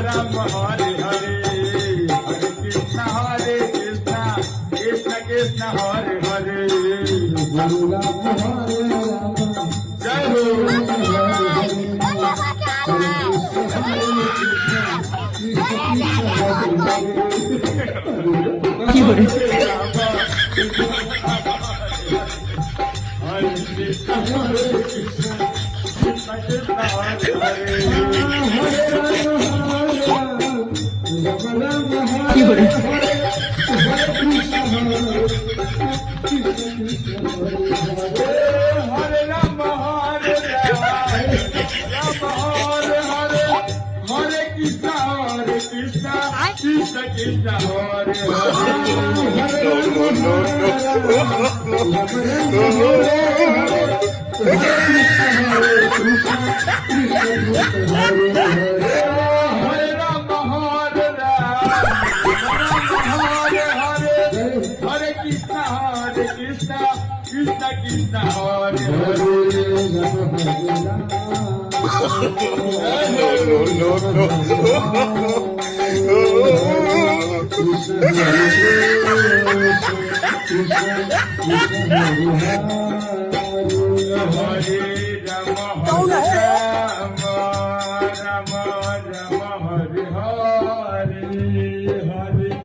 राम हरे हरे हरे कृष्ण कृष्ण कृष्ण हरे हरे जय हो কি করে हरे कृष्ण कृष्ण कृष्ण हरे हरे কি করে हरे राम हरे कृष्ण कृष्ण कृष्ण हरे हरे राम हरे कृष्ण कृष्ण कृष्ण हरे Krishna